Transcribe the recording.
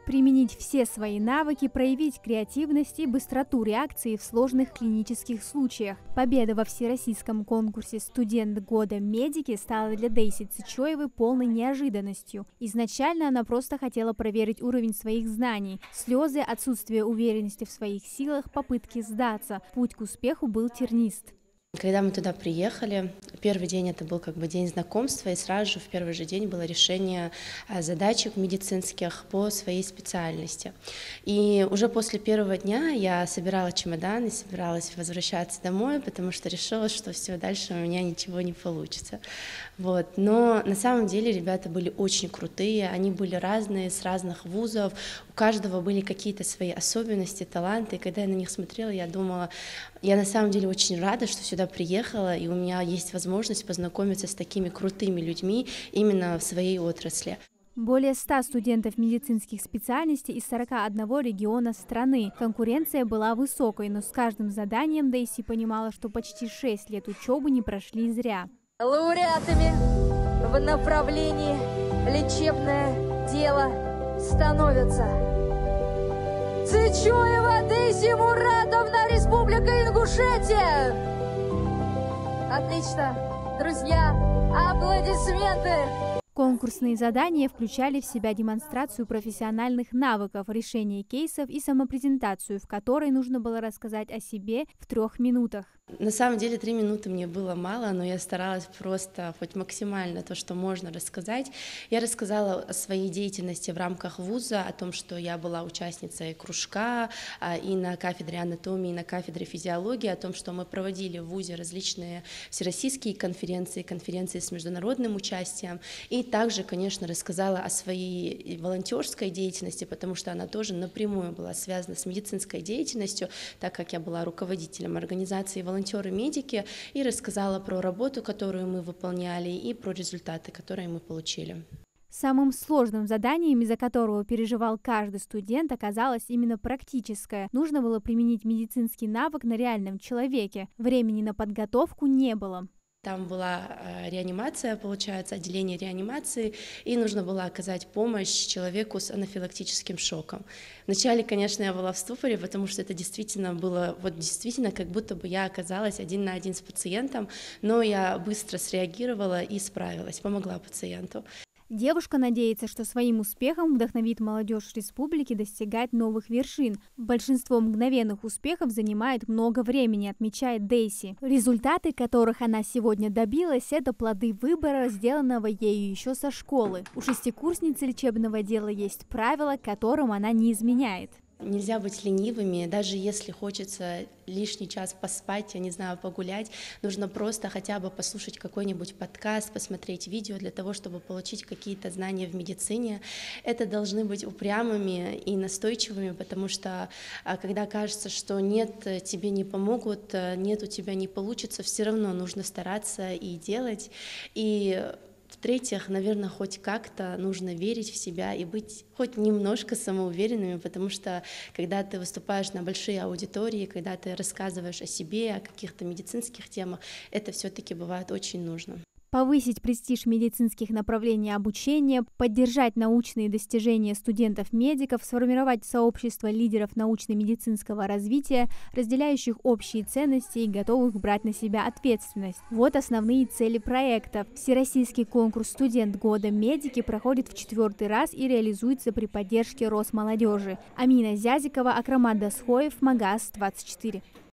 Применить все свои навыки, проявить креативность и быстроту реакции в сложных клинических случаях. Победа во всероссийском конкурсе «Студент года медики» стала для Дейси Цичоевой полной неожиданностью. Изначально она просто хотела проверить уровень своих знаний. Слезы, отсутствие уверенности в своих силах, попытки сдаться. Путь к успеху был тернист. Когда мы туда приехали, первый день это был как бы день знакомства, и сразу же в первый же день было решение задачек медицинских по своей специальности. И уже после первого дня я собирала чемодан и собиралась возвращаться домой, потому что решила, что все, дальше у меня ничего не получится. Вот. Но на самом деле ребята были очень крутые, они были разные, с разных вузов, у каждого были какие-то свои особенности, таланты, и когда я на них смотрела, я думала, я на самом деле очень рада, что сюда приехала, и у меня есть возможность познакомиться с такими крутыми людьми именно в своей отрасли. Более 100 студентов медицинских специальностей из 41 региона страны. Конкуренция была высокой, но с каждым заданием Дейси понимала, что почти 6 лет учебы не прошли зря. Лауреатами в направлении лечебное дело становятся Цичоева Дейси Муратовна, Республика Ингушетия. Отлично, друзья, аплодисменты. Конкурсные задания включали в себя демонстрацию профессиональных навыков, решение кейсов и самопрезентацию, в которой нужно было рассказать о себе в 3 минутах. На самом деле 3 минуты мне было мало, но я старалась просто хоть максимально то, что можно рассказать. Я рассказала о своей деятельности в рамках вуза, о том, что я была участницей кружка и на кафедре анатомии, и на кафедре физиологии, о том, что мы проводили в вузе различные всероссийские конференции, конференции с международным участием. И также, конечно, рассказала о своей волонтерской деятельности, потому что она тоже напрямую была связана с медицинской деятельностью, так как я была руководителем организации «Волонтеры-медики», и рассказала про работу, которую мы выполняли, и про результаты, которые мы получили. Самым сложным заданием, из-за которого переживал каждый студент, оказалось именно практическое. Нужно было применить медицинский навык на реальном человеке. Времени на подготовку не было. Там была реанимация, получается, отделение реанимации, и нужно было оказать помощь человеку с анафилактическим шоком. Вначале, конечно, я была в ступоре, потому что это действительно было, вот действительно, как будто бы я оказалась 1 на 1 с пациентом, но я быстро среагировала и справилась, помогла пациенту. Девушка надеется, что своим успехом вдохновит молодежь республики достигать новых вершин. Большинство мгновенных успехов занимает много времени, отмечает Дейси. Результаты, которых она сегодня добилась, это плоды выбора, сделанного ею еще со школы. У шестикурсницы лечебного дела есть правила, которым она не изменяет. Нельзя быть ленивыми, даже если хочется лишний час поспать, я не знаю, погулять, нужно просто хотя бы послушать какой-нибудь подкаст, посмотреть видео для того, чтобы получить какие-то знания в медицине. Это должны быть упрямыми и настойчивыми, потому что когда кажется, что нет, тебе не помогут, нет, у тебя не получится, все равно нужно стараться и делать. И в-третьих, наверное, хоть как-то нужно верить в себя и быть хоть немножко самоуверенными, потому что когда ты выступаешь на большие аудитории, когда ты рассказываешь о себе, о каких-то медицинских темах, это все-таки бывает очень нужно. Повысить престиж медицинских направлений обучения, поддержать научные достижения студентов-медиков, сформировать сообщество лидеров научно-медицинского развития, разделяющих общие ценности и готовых брать на себя ответственность. Вот основные цели проекта. Всероссийский конкурс «Студент года медики» проходит в 4-й раз и реализуется при поддержке Росмолодежи. Амина Зязикова, Акрамат Дасхоев, Магаз 24.